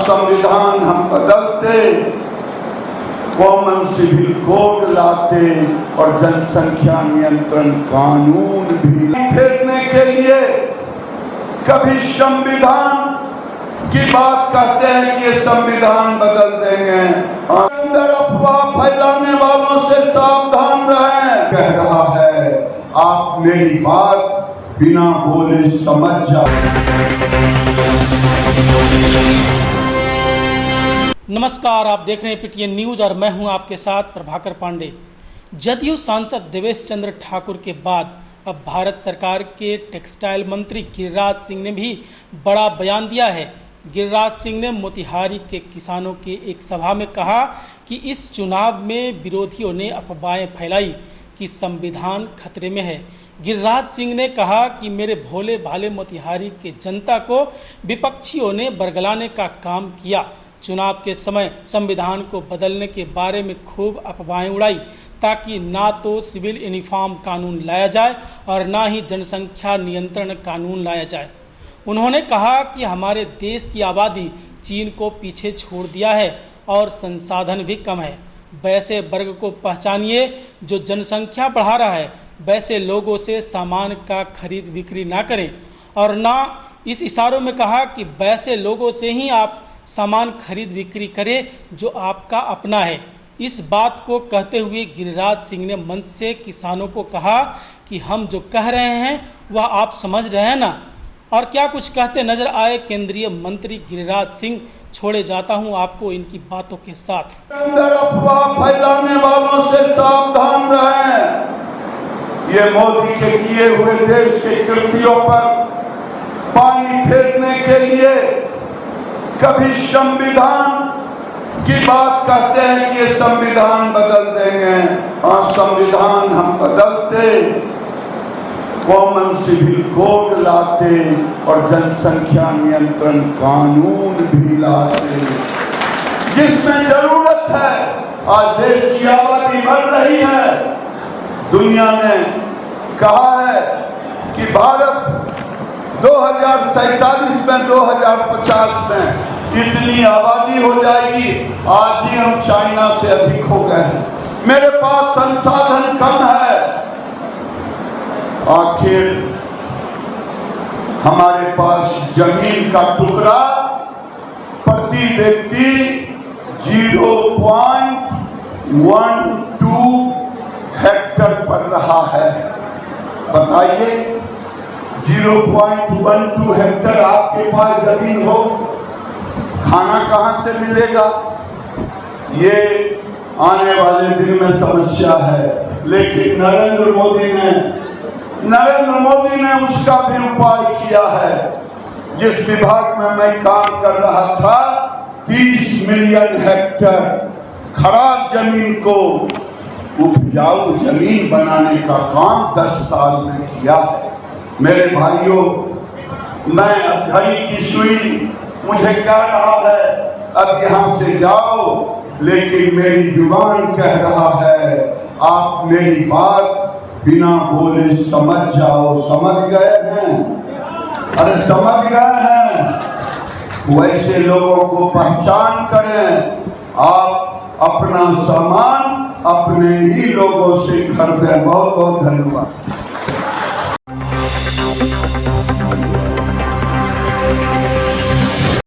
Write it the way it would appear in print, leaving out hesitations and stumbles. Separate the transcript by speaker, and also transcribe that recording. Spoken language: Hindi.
Speaker 1: संविधान हम बदलते, कॉमन सिविल कोड लाते और जनसंख्या नियंत्रण कानून भी फेरने के लिए कभी संविधान की बात कहते हैं कि ये संविधान बदल देंगे। अंदर अफवाह फैलाने वालों से सावधान रहें। कह रहा है आप मेरी बात बिना बोले समझ जाओ।
Speaker 2: नमस्कार, आप देख रहे हैं पीटीएन न्यूज और मैं हूं आपके साथ प्रभाकर पांडे। जदयू सांसद देवेश चंद्र ठाकुर के बाद अब भारत सरकार के टेक्सटाइल मंत्री गिरिराज सिंह ने भी बड़ा बयान दिया है। गिरिराज सिंह ने मोतिहारी के किसानों के एक सभा में कहा कि इस चुनाव में विरोधियों ने अफवाहें फैलाई कि संविधान खतरे में है। गिरिराज सिंह ने कहा कि मेरे भोले भाले मोतिहारी के जनता को विपक्षियों ने बरगलाने का काम किया। चुनाव के समय संविधान को बदलने के बारे में खूब अफवाहें उड़ाई ताकि ना तो सिविल यूनिफॉर्म कानून लाया जाए और ना ही जनसंख्या नियंत्रण कानून लाया जाए। उन्होंने कहा कि हमारे देश की आबादी चीन को पीछे छोड़ दिया है और संसाधन भी कम है। वैसे वर्ग को पहचानिए जो जनसंख्या बढ़ा रहा है। वैसे लोगों से सामान का खरीद बिक्री ना करें और ना इस इशारों में कहा कि वैसे लोगों से ही आप सामान खरीद बिक्री करें जो आपका अपना है। इस बात को कहते हुए गिरिराज सिंह ने मंच से किसानों को कहा कि हम जो कह रहे हैं वह आप समझ रहे हैं ना। और क्या कुछ कहते नजर आए केंद्रीय मंत्री गिरिराज सिंह, छोड़े जाता हूं आपको इनकी बातों के साथ।
Speaker 1: अंदर अफवाह फैलाने वालों से सावधान रहें। ये मोदी के किए हुए देश के कृतियों पर पानी फेरने के लिए कभी संविधान की बात कहते हैं कि ये संविधान बदल देंगे। और संविधान हम बदलते, कॉमन सिविल कोड लाते और जनसंख्या नियंत्रण कानून भी लाते, जिसमें जरूरत है। आज देश की आबादी बढ़ रही है। दुनिया ने कहा है कि भारत 2047 में 2050 में इतनी आबादी हो जाएगी। आज ही हम चाइना से अधिक हो गए हैं। मेरे पास संसाधन कम है। आखिर हमारे पास जमीन का टुकड़ा प्रति व्यक्ति 0.12 हेक्टर पड़ रहा है। बताइए, 0.12 हेक्टर आपके पास जमीन हो, खाना कहां से मिलेगा? ये आने वाले दिन में समस्या है। लेकिन नरेंद्र मोदी ने उसका भी उपाय किया है। जिस विभाग में मैं काम कर रहा था, 30 मिलियन हेक्टर खराब जमीन को उपजाऊ जमीन बनाने का काम 10 साल में किया है। मेरे भाइयों, मैं अब घड़ी की सुई मुझे कह रहा है अब यहाँ से जाओ, लेकिन मेरी जुबान कह रहा है आप मेरी बात बिना बोले समझ जाओ। समझ गए हैं? अरे समझ गए हैं? वैसे लोगों को पहचान करें। आप अपना सामान अपने ही लोगों से खरीदें। बहुत बहुत धन्यवाद।